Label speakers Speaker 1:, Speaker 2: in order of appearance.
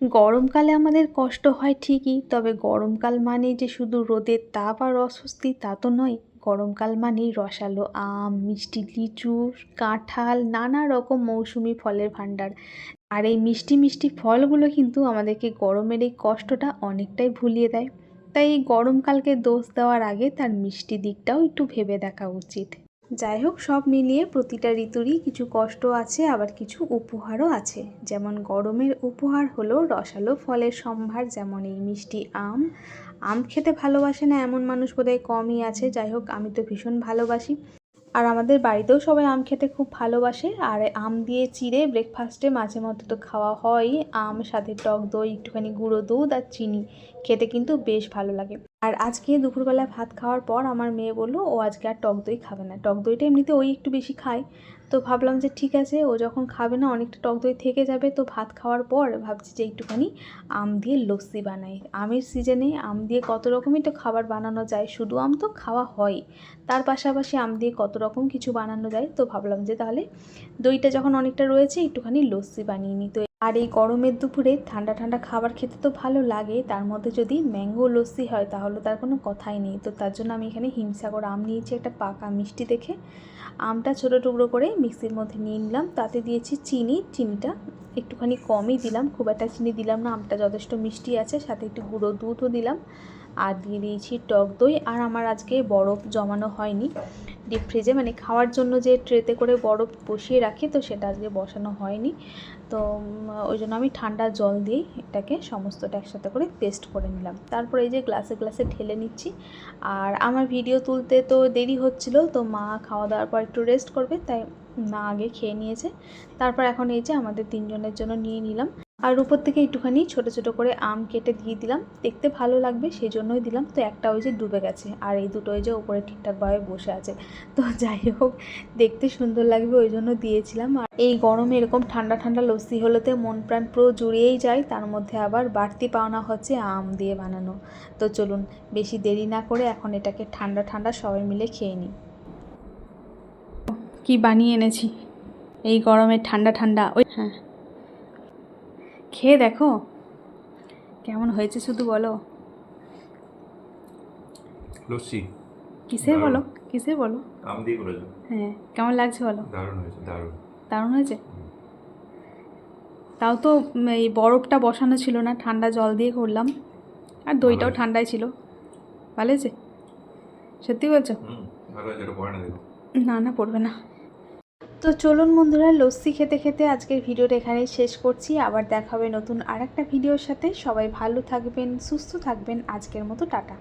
Speaker 1: গরমকালে আমাদের কষ্ট হয় ঠিকই, তবে গরমকাল মানেই যে শুধু রোদের তাপ আর অস্বস্তি তা তো নয়। গরমকাল মানেই রসালো আম, মিষ্টি লিচু, কাঁঠাল, নানা রকম মৌসুমি ফলের ভাণ্ডার। আর এই মিষ্টি মিষ্টি ফলগুলো কিন্তু আমাদেরকে গরমের এই কষ্টটা অনেকটাই ভুলিয়ে দেয়। তাই এই গরমকালকে দোষ দেওয়ার আগে তার মিষ্টি দিকটাও একটু ভেবে দেখা উচিত। যাই হোক, সব মিলিয়ে প্রতিটা ঋতুরই কিছু কষ্ট আছে, আবার কিছু উপহারও আছে। যেমন গরমের উপহার হলো রসালো ফলের সম্ভার, যেমন এই মিষ্টি আম। আম খেতে ভালোবাসে না এমন মানুষ বোধহয় কমই আছে। যাই হোক, আমি তো ভীষণ ভালোবাসি। আর আমাদের বাড়িতেও সবাই আম খেতে খুব ভালোবাসে। আর আম দিয়ে চিড়ে ব্রেকফাস্টে মাঝে মধ্যে তো খাওয়া হয়। আম সাথে টক দই, একটুখানি গুঁড়ো দুধ আর চিনি, খেতে কিন্তু বেশ ভালো লাগে। আর আজকে দুপুরবেলা ভাত খাওয়ার পর আমার মেয়ে বললো ও আজকে আর টক দই খাবে না। টক দইটা এমনিতে ওই একটু বেশি খায়, তো ভাবলাম যে ঠিক আছে, ও যখন খাবে না অনেকটা টক দই থেকে যাবে, তো ভাত খাওয়ার পর ভাবছি যে একটুখানি আম দিয়ে লস্যি বানাই। আমের সিজনে আম দিয়ে কত রকমই তো খাবার বানানো যায়, শুধু আম তো খাওয়া হয়, তার পাশাপাশি আম দিয়ে কত রকম কিছু বানানো যায়। তো ভাবলাম যে তাহলে দইটা যখন অনেকটা রয়েছে একটুখানি লস্যি বানিয়ে নিই। তো আর এই গরমের দুপুরে ঠান্ডা ঠান্ডা খাবার খেতে তো ভালো লাগে, তার মধ্যে যদি ম্যাঙ্গো লস্যি হয় তাহলে তার কোনো কথাই নেই। তো তার জন্য আমি এখানে হিমসাগর আম নিয়েছি, একটা পাকা মিষ্টি দেখে। আমটা ছোটো টুকরো করে মিক্সির মধ্যে নিয়ে নিলাম, তাতে দিয়েছি চিনি। চিনিটা একটুখানি কমই দিলাম, খুব একটা চিনি দিলাম না, আমটা যথেষ্ট মিষ্টি আছে। সাথে একটু গুঁড়ো দুধও দিলাম, আর দিয়ে দিয়েছি টক দই। আর আমার আজকে বরফ জমানো হয়নি ডিপ ফ্রিজে, মানে খাওয়ার জন্য যে ট্রেতে করে বরফ বসিয়ে রাখি, তো সেটা আজকে বসানো হয়নি। তো ওই জন্য আমি ঠান্ডা জল দিয়েই এটাকে সমস্তটা একসাথে করে পেস্ট করে নিলাম। তারপরে এই যে গ্লাসে গ্লাসে ঢেলে নিচ্ছি। আর আমার ভিডিও তুলতে তো দেরি হচ্ছিলো, তো মা খাওয়া দাওয়ার পর একটু রেস্ট করবে, তাই মা আগে খেয়ে নিয়েছে। তারপর এখন এই যে আমাদের তিনজনের জন্য নিয়ে নিলাম। আর উপর থেকে একটুখানি ছোটো ছোটো করে আম কেটে দিয়ে দিলাম, দেখতে ভালো লাগবে সেই জন্যই দিলাম। তো একটা ওই যে ডুবে গেছে, আর এই দুটো ওই যে উপরে ঠিকঠাকভাবে বসে আছে। তো যাই হোক, দেখতে সুন্দর লাগবে ওই জন্য দিয়েছিলাম। আর এই গরমে এরকম ঠান্ডা ঠান্ডা লস্যি হলেতে মন প্রাণ পুরো জুড়িয়েই যায়, তার মধ্যে আবার বাড়তি পাওনা হচ্ছে আম দিয়ে বানানো। তো চলুন বেশি দেরি না করে এখন এটাকে ঠান্ডা ঠান্ডা সবাই মিলে খেয়ে নিই। কি বানিয়ে এনেছি এই গরমে ঠান্ডা ঠান্ডা, ওই হ্যাঁ, খেয়ে দেখো কেমন হয়েছে, শুধু বলো।
Speaker 2: লস্যি
Speaker 1: কিসের বলো, কিসের বলো?
Speaker 2: আম দিয়ে করেছো?
Speaker 1: হ্যাঁ, কেমন লাগছে বলো?
Speaker 2: দারুণ হয়েছে, দারুণ।
Speaker 1: দারুণ হয়েছে। তাও তো এই বরফটা বসানো ছিল না, ঠান্ডা জল দিয়ে করলাম, আর দইটাও ঠান্ডাই ছিল। ভালো হয়েছে? সত্যি বলছো?
Speaker 2: ভালো হয়েছে, এটা পড়ে না দেখো।
Speaker 1: না না, পড়বে না। তো চলুন বন্ধুরা, লস্যি খেতে খেতে আজকের ভিডিওটা এখানেই শেষ করছি। আবার দেখা হবে নতুন আর একটা ভিডিওর সাথে। সবাই ভালো থাকবেন, সুস্থ থাকবেন। আজকের মতো টাটা।